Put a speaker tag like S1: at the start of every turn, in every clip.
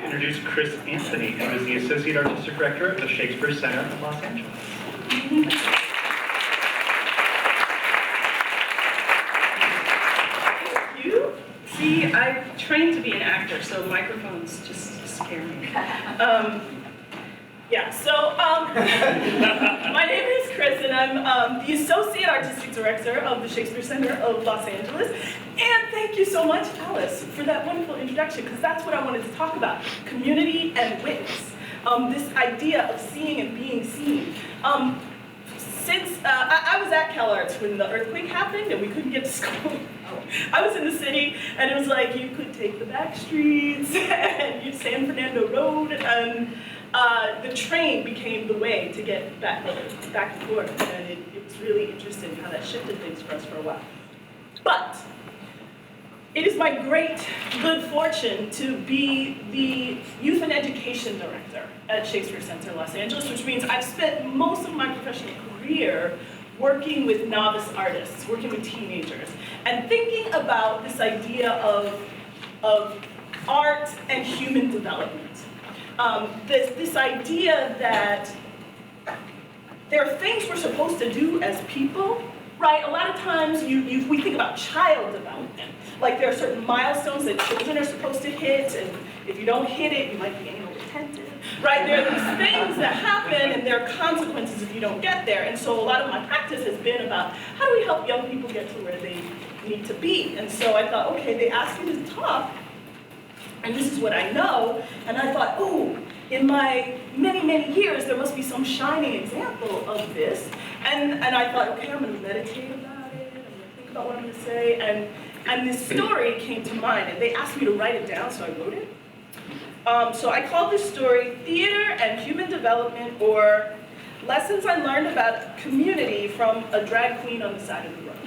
S1: introduce Chris Anthony, who is the Associate Artistic Director of the Shakespeare Center of Los Angeles.
S2: Thank you. See, I trained to be an actor, so microphones just scare me. My name is Chris, and I'm the Associate Artistic Director of the Shakespeare Center of Los Angeles. And thank you so much, Alice, for that wonderful introduction, because that's what I wanted to talk about, community and witness. This idea of seeing and being seen. Since I was at CalArts when the earthquake happened and we couldn't get to school. I was in the city, and it was like you could take the back streets and use San Fernando Road, and the train became the way to get back and forth, and it was really interesting how that shifted things for us for a while. But it is my great good fortune to be the Youth and Education Director at Shakespeare Center Los Angeles, which means I've spent most of my professional career working with novice artists, working with teenagers, and thinking about this idea of art and human development. This idea that there are things we're supposed to do as people, right? A lot of times we think about child development. Like there are certain milestones that children are supposed to hit, and if you don't hit it, you might be anal retentive, right? There are these things that happen, and there are consequences if you don't get there. And so a lot of my practice has been about how do we help young people get to where they need to be? And so I thought, okay, they asked me to talk, and this is what I know, and I thought, oh, in my many, many years, there must be some shining example of this. And I thought, okay, I'm gonna meditate about it, I'm gonna think about what I'm gonna say, and this story came to mind, and they asked me to write it down, so I wrote it. So I called this story Theater and Human Development, or Lessons I Learned About Community from a Drag Queen on the Side of the Road.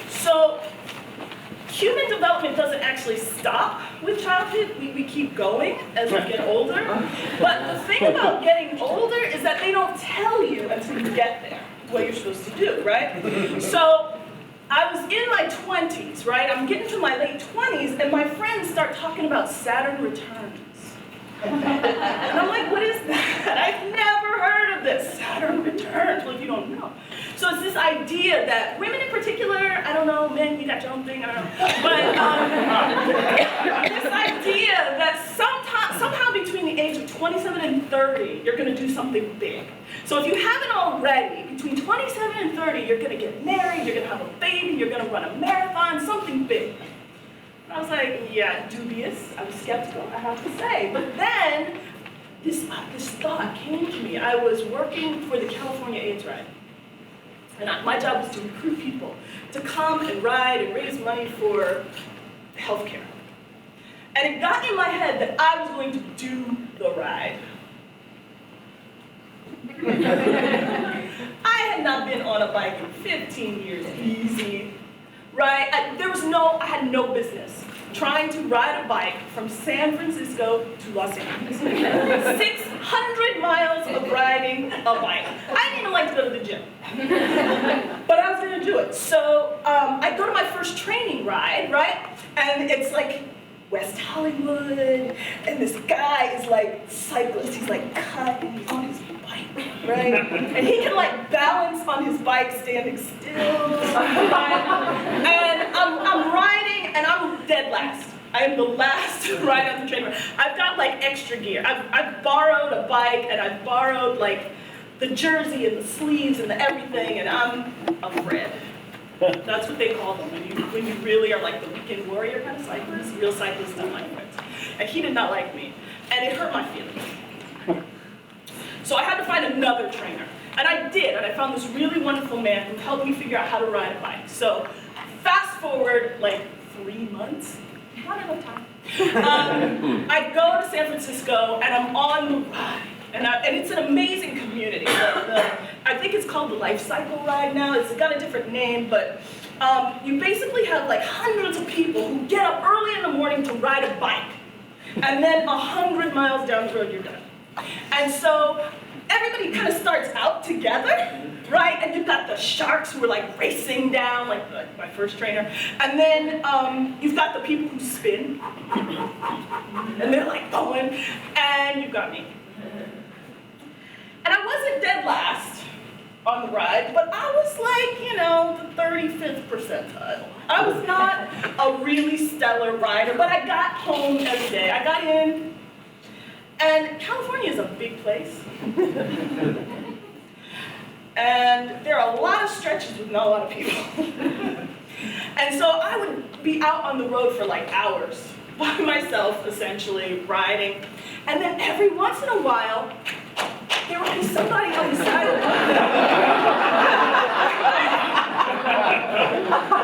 S2: So human development doesn't actually stop with childhood. We keep going as we get older. But the thing about getting older is that they don't tell you until you get there what you're supposed to do, right? So I was in my 20s, right? I'm getting to my late 20s, and my friends start talking about Saturn returns. And I'm like, what is that? I've never heard of this, Saturn returns. Well, you don't know. So it's this idea that women in particular, I don't know, men, you got your own thing, I don't know. But this idea that somehow between the age of 27 and 30, you're gonna do something big. So if you haven't already, between 27 and 30, you're gonna get married, you're gonna have a baby, you're gonna run a marathon, something big. And I was like, yeah, dubious. I was skeptical, I have to say. But then this thought came to me. I was working for the California AIDS Ride. And my job was to recruit people to come and ride and raise money for healthcare. And it got in my head that I was going to do the ride. I had not been on a bike in 15 years, easy, right? I had no business trying to ride a bike from San Francisco to Los Angeles. 600 miles of riding a bike. I didn't even like to go to the gym. But I was gonna do it. So I go to my first training ride, right? And it's like West Hollywood, and this guy is like cyclist. He's like cut, and he's on his bike, right? And he can like balance on his bike standing still. And I'm riding, and I'm dead last. I am the last to ride on the train. I've got like extra gear. I've borrowed a bike, and I've borrowed like the jersey and the sleeves and the everything, and I'm a Fred. That's what they call them when you really are like the weekend warrior kind of cyclist. Real cyclists don't like friends. And he did not like me, and it hurt my feelings. So I had to find another trainer, and I did, and I found this really wonderful man who helped me figure out how to ride a bike. So fast forward like 3 months, not enough time. I go to San Francisco, and I'm on the ride. And it's an amazing community. I think it's called the Life Cycle Ride now. It's got a different name, but you basically have like hundreds of people who get up early in the morning to ride a bike. And then 100 miles down the road, you're done. And so everybody kind of starts out together, right? And you've got the sharks who are like racing down, like my first trainer. And then you've got the people who spin, and they're like going, and you've got me. And I wasn't dead last on the ride, but I was like, you know, the 35th percentile. I was not a really stellar rider, but I got home every day. I got in, and California is a big place. And there are a lot of stretches with not a lot of people. And so I would be out on the road for like hours by myself, essentially, riding. And then every once in a while, there would be somebody on the side of the road.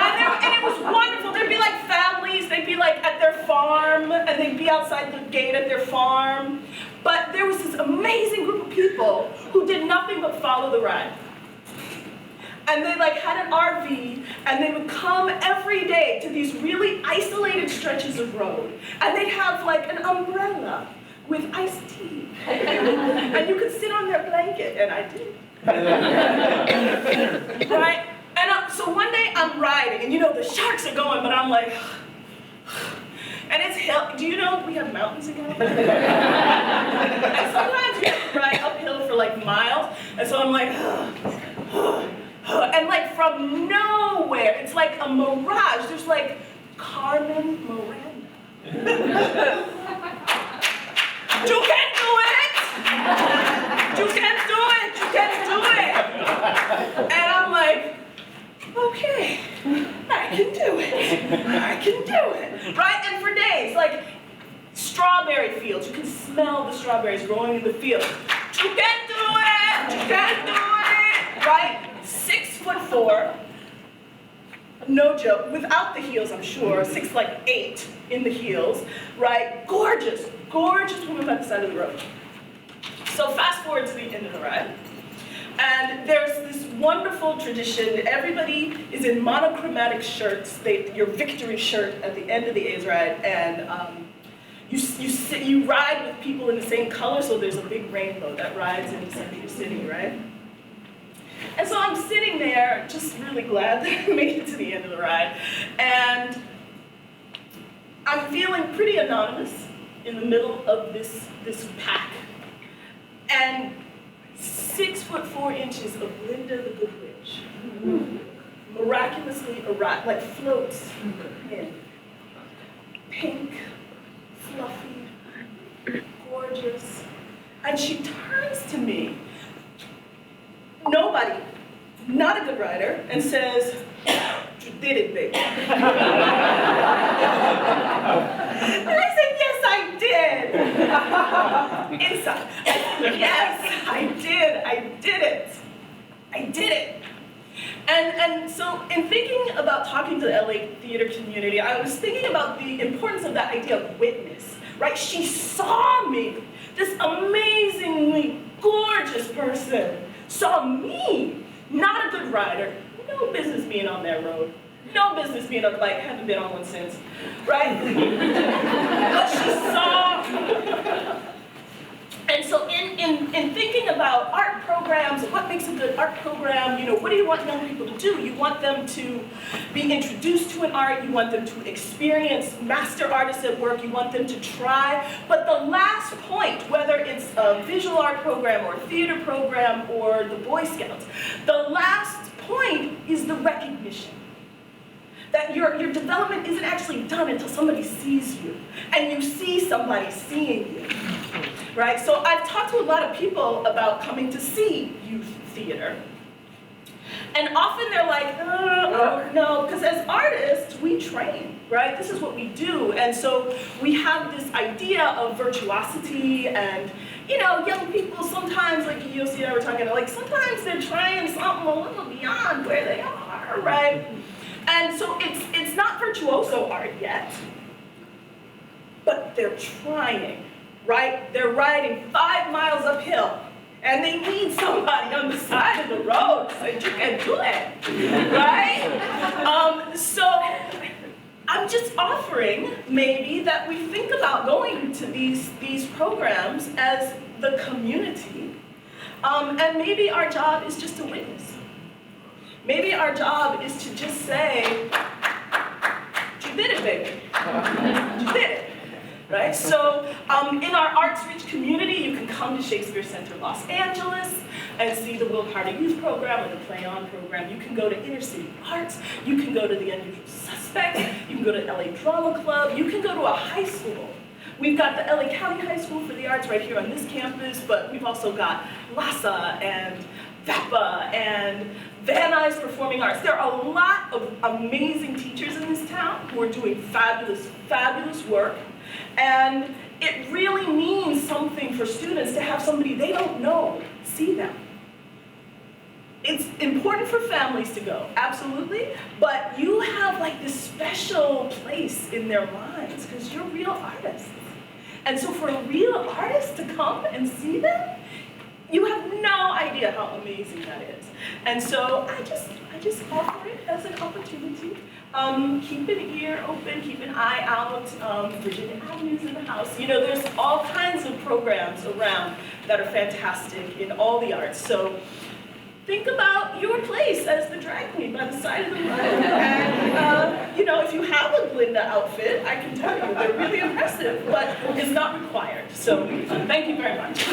S2: And it was wonderful. There'd be like families, they'd be like at their farm, and they'd be outside the gate at their farm. But there was this amazing group of people who did nothing but follow the ride. And they like had an RV, and they would come every day to these really isolated stretches of road. And they'd have like an umbrella with iced tea. And you could sit on their blanket, and I did. Right? And so one day I'm riding, and you know, the sharks are going, but I'm like, and it's hill. Do you know we have mountains in California? And sometimes you have to ride uphill for like miles, and so I'm like, and like from nowhere, it's like a mirage. There's like Carmen Miranda. You can do it! You can do it! You can do it! And I'm like, okay, I can do it. I can do it. Right? And for days, like strawberry fields, you can smell the strawberries growing in the field. You can do it! You can do it! Right? 6'4", no joke, without the heels, I'm sure, 6'8" in the heels, right? Gorgeous, gorgeous woman by the side of the road. So fast forward to the end of the ride. And there's this wonderful tradition. Everybody is in monochromatic shirts, your victory shirt at the end of the A's ride, and you ride with people in the same color, so there's a big rainbow that rides in the center of the city, right? And so I'm sitting there, just really glad that I made it to the end of the ride, and I'm feeling pretty anonymous in the middle of this pack, and 6'4" of Linda the Good Witch miraculously arrives, like floats in. Pink, fluffy, gorgeous. And she turns to me, nobody, not a good rider, and says, "You did it, baby." And I said, "Yes, I did." Inside. Yes, I did it. I did it. And so in thinking about talking to the LA theater community, I was thinking about the importance of that idea of witness, right? She saw me, this amazingly gorgeous person, saw me, not a good rider, no business being on that road, no business being on the bike, haven't been on one since, right? But she saw me. And so in thinking about art programs, what makes a good art program, you know, what do you want young people to do? You want them to be introduced to an art, you want them to experience master artists at work, you want them to try. But the last point, whether it's a visual art program or a theater program or the Boy Scouts, the last point is the recognition. That your development isn't actually done until somebody sees you, and you see somebody seeing you. Right? So I've talked to a lot of people about coming to see youth theater. And often they're like, oh, no, because as artists, we train, right? This is what we do. And so we have this idea of virtuosity and, you know, young people sometimes, like Yossi and I were talking, like sometimes they're trying something a little beyond where they are, right? And so it's not virtuoso art yet, but they're trying. Right? They're riding 5 miles uphill, and they need somebody on the side of the road so you can do it, right? So I'm just offering maybe that we think about going to these programs as the community And maybe our job is just to witness. Maybe our job is to just say, you did it, baby. You did it. Right? So in our arts-rich community, you can come to Shakespeare Center Los Angeles and see the Will Carter Youth Program or the Play On program. You can go to Inner City Arts. You can go to the Unusual Suspects. You can go to LA Drama Club. You can go to a high school. We've got the LA County High School for the Arts right here on this campus, but we've also got LASA and VEPA and Van Nuys Performing Arts. There are a lot of amazing teachers in this town who are doing fabulous, fabulous work. And it really means something for students to have somebody they don't know see them. It's important for families to go, absolutely, but you have like this special place in their minds because you're real artists. And so for a real artist to come and see them, you have no idea how amazing that is. And so I just offer it as an opportunity. Keep an ear open, keep an eye out. Virginia Avenue's in the house. You know, there's all kinds of programs around that are fantastic in all the arts. So think about your place as the drag queen by the side of the road. And, you know, if you have a Glinda outfit, I can tell you, they're really impressive, but it's not required. So thank you very much.